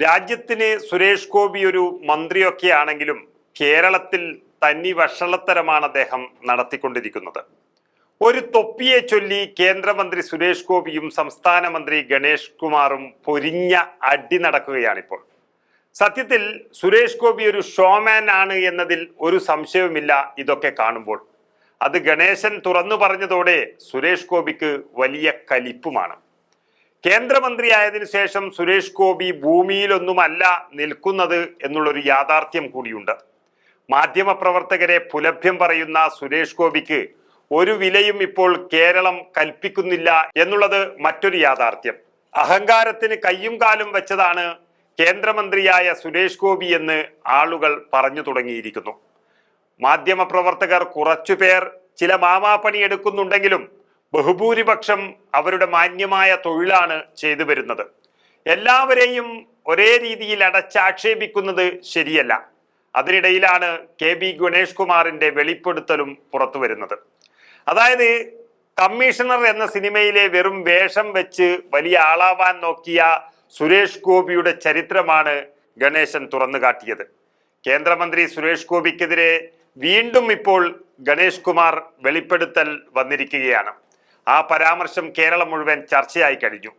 രാജ്യത്തിന് സുരേഷ് ഗോപി ഒരു മന്ത്രിയൊക്കെ ആണെങ്കിലും കേരളത്തിൽ തനി വഷളത്തരമാണ് അദ്ദേഹം നടത്തിക്കൊണ്ടിരിക്കുന്നത്. ഒരു തൊപ്പിയെ ചൊല്ലി കേന്ദ്രമന്ത്രി സുരേഷ് ഗോപിയും സംസ്ഥാന മന്ത്രി ഗണേഷ് കുമാറും പൊരിഞ്ഞ അടി നടക്കുകയാണിപ്പോൾ. സത്യത്തിൽ സുരേഷ് ഗോപി ഒരു ഷോമാൻ ആണ് എന്നതിൽ ഒരു സംശയവുമില്ല. ഇതൊക്കെ കാണുമ്പോൾ അത് ഗണേശൻ തുറന്നു പറഞ്ഞതോടെ സുരേഷ് ഗോപിക്ക് വലിയ കലിപ്പുമാണ്. കേന്ദ്രമന്ത്രിയായതിനു ശേഷം സുരേഷ് ഗോപി ഭൂമിയിലൊന്നുമല്ല നിൽക്കുന്നത് എന്നുള്ളൊരു യാഥാർത്ഥ്യം കൂടിയുണ്ട്. മാധ്യമപ്രവർത്തകരെ പുലഭ്യം പറയുന്ന സുരേഷ് ഗോപിക്ക് ഒരു വിലയും ഇപ്പോൾ കേരളം കൽപ്പിക്കുന്നില്ല എന്നുള്ളത് മറ്റൊരു യാഥാർത്ഥ്യം. അഹങ്കാരത്തിന് കയ്യും കാലും വെച്ചതാണ് കേന്ദ്രമന്ത്രിയായ സുരേഷ് ഗോപി എന്ന് ആളുകൾ പറഞ്ഞു തുടങ്ങിയിരിക്കുന്നു. മാധ്യമപ്രവർത്തകർ കുറച്ചുപേർ ചില മാമാപ്പണി എടുക്കുന്നുണ്ടെങ്കിലും ബഹുഭൂരിപക്ഷം അവരുടെ മാന്യമായ തൊഴിലാണ് ചെയ്തു വരുന്നത്. എല്ലാവരെയും ഒരേ രീതിയിൽ അടച്ചാക്ഷേപിക്കുന്നത് ശരിയല്ല. അതിനിടയിലാണ് KB ഗണേഷ് കുമാറിന്റെ വെളിപ്പെടുത്തലും പുറത്തു വരുന്നത്. അതായത് കമ്മീഷണർ എന്ന സിനിമയിലെ വെറും വേഷം വെച്ച് വലിയ ആളാവാൻ നോക്കിയ സുരേഷ് ഗോപിയുടെ ചരിത്രമാണ് ഗണേശൻ തുറന്നു കാട്ടിയത്. കേന്ദ്രമന്ത്രി സുരേഷ് ഗോപിക്കെതിരെ വീണ്ടും ഇപ്പോൾ ഗണേഷ് കുമാർ വെളിപ്പെടുത്തൽ വന്നിരിക്കുകയാണ്. ആ പരാമർശം കേരളം മുഴുവൻ ചർച്ചയായി കഴിഞ്ഞു.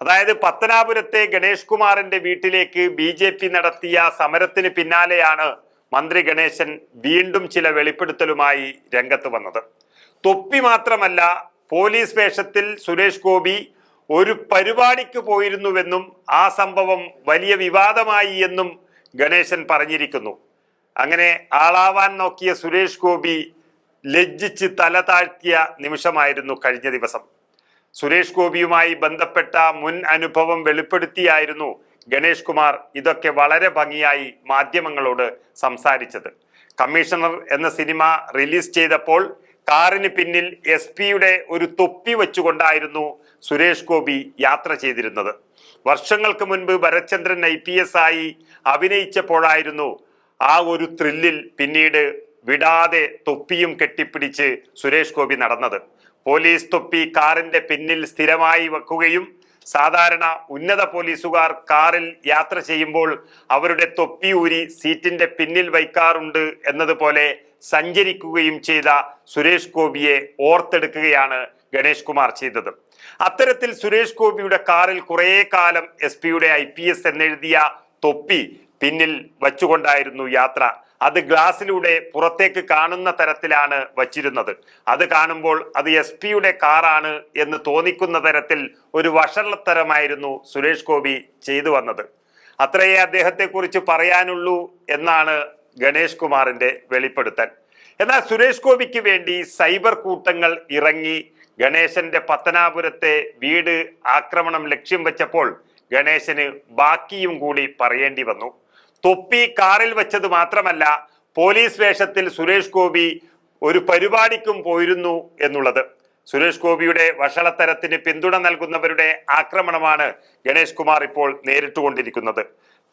അതായത് പത്തനാപുരത്തെ ഗണേഷ് കുമാറിന്റെ വീട്ടിലേക്ക് BJP നടത്തിയ സമരത്തിന് പിന്നാലെയാണ് മന്ത്രി ഗണേശൻ വീണ്ടും ചില വെളിപ്പെടുത്തലുമായി രംഗത്ത് വന്നത്. തൊപ്പി മാത്രമല്ല, പോലീസ് വേഷത്തിൽ സുരേഷ് ഗോപി ഒരു പരിപാടിക്ക് പോയിരുന്നുവെന്നും ആ സംഭവം വലിയ വിവാദമായി എന്നും ഗണേശൻ പറഞ്ഞിരിക്കുന്നു. അങ്ങനെ ആളാവാൻ നോക്കിയ സുരേഷ് ഗോപി ലജ്ജിച്ച് തല താഴ്ത്തിയ നിമിഷമായിരുന്നു കഴിഞ്ഞ ദിവസം. സുരേഷ് ഗോപിയുമായി ബന്ധപ്പെട്ട മുൻ അനുഭവം വെളിപ്പെടുത്തിയായിരുന്നു ഗണേഷ് കുമാർ ഇതൊക്കെ വളരെ ഭംഗിയായി മാധ്യമങ്ങളോട് സംസാരിച്ചത്. കമ്മീഷണർ എന്ന സിനിമ റിലീസ് ചെയ്തപ്പോൾ കാറിന് പിന്നിൽ SP-യുടെ ഒരു തൊപ്പി വെച്ചുകൊണ്ടായിരുന്നു സുരേഷ് ഗോപി യാത്ര ചെയ്തിരുന്നത്. വർഷങ്ങൾക്ക് മുൻപ് ഭരത്ചന്ദ്രൻ IPS ആയി അഭിനയിച്ചപ്പോഴായിരുന്നു ആ ഒരു ത്രില്ലിൽ പിന്നീട് വിടാതെ തൊപ്പിയും കെട്ടിപ്പിടിച്ച് സുരേഷ് ഗോപി നടന്നത്. പോലീസ് തൊപ്പി കാറിന്റെ പിന്നിൽ സ്ഥിരമായി വെക്കുകയും സാധാരണ ഉന്നത പോലീസുകാർ കാറിൽ യാത്ര ചെയ്യുമ്പോൾ അവരുടെ തൊപ്പി ഊരി സീറ്റിന്റെ പിന്നിൽ വയ്ക്കാറുണ്ട് എന്നതുപോലെ സഞ്ചരിക്കുകയും ചെയ്ത സുരേഷ് ഗോപിയെ ഓർത്തെടുക്കുകയാണ് ഗണേഷ് കുമാർ ചെയ്തത്. അത്തരത്തിൽ സുരേഷ് ഗോപിയുടെ കാറിൽ കുറേ കാലം SP-യുടെ IPS എന്നെഴുതിയ തൊപ്പി പിന്നിൽ വച്ചുകൊണ്ടായിരുന്നു യാത്ര. അത് ഗ്ലാസിലൂടെ പുറത്തേക്ക് കാണുന്ന തരത്തിലാണ് വച്ചിരുന്നത്. അത് കാണുമ്പോൾ അത് SP-യുടെ കാറാണ് എന്ന് തോന്നിക്കുന്ന തരത്തിൽ ഒരു വഷളത്തരമായിരുന്നു സുരേഷ് ഗോപി ചെയ്തു വന്നത്. അത്രയേ അദ്ദേഹത്തെ കുറിച്ച് പറയാനുള്ളൂ എന്നാണ് ഗണേഷ് കുമാറിന്റെ വെളിപ്പെടുത്തൽ. എന്നാൽ സുരേഷ് ഗോപിക്ക് വേണ്ടി സൈബർ കൂട്ടങ്ങൾ ഇറങ്ങി ഗണേശന്റെ പത്തനാപുരത്തെ വീട് ആക്രമണം ലക്ഷ്യം വെച്ചപ്പോൾ ഗണേശന് ബാക്കിയും കൂടി പറയേണ്ടി വന്നു. തൊപ്പി കാറിൽ വെച്ചത് മാത്രമല്ല, പോലീസ് വേഷത്തിൽ സുരേഷ് ഗോപി ഒരു പരിപാടിക്കും പോയിരുന്നു എന്നുള്ളത്. സുരേഷ് ഗോപിയുടെ വഷളത്തരത്തിന് പിന്തുണ നൽകുന്നവരുടെ ആക്രമണമാണ് ഗണേഷ് കുമാർ ഇപ്പോൾ നേരിട്ടുകൊണ്ടിരിക്കുന്നത്.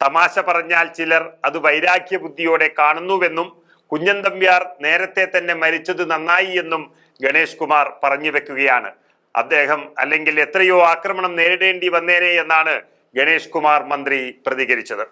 തമാശ പറഞ്ഞാൽ ചിലർ അത് വൈരാഗ്യ ബുദ്ധിയോടെ കാണുന്നുവെന്നും കുഞ്ഞൻ നമ്പ്യാർ നേരത്തെ തന്നെ മരിച്ചത് നന്നായി എന്നും ഗണേഷ് കുമാർ പറഞ്ഞു വെക്കുകയാണ്. അദ്ദേഹം അല്ലെങ്കിൽ എത്രയോ ആക്രമണം നേരിടേണ്ടി വന്നേനെ എന്നാണ് ഗണേഷ് കുമാർ മന്ത്രി പ്രതികരിച്ചത്.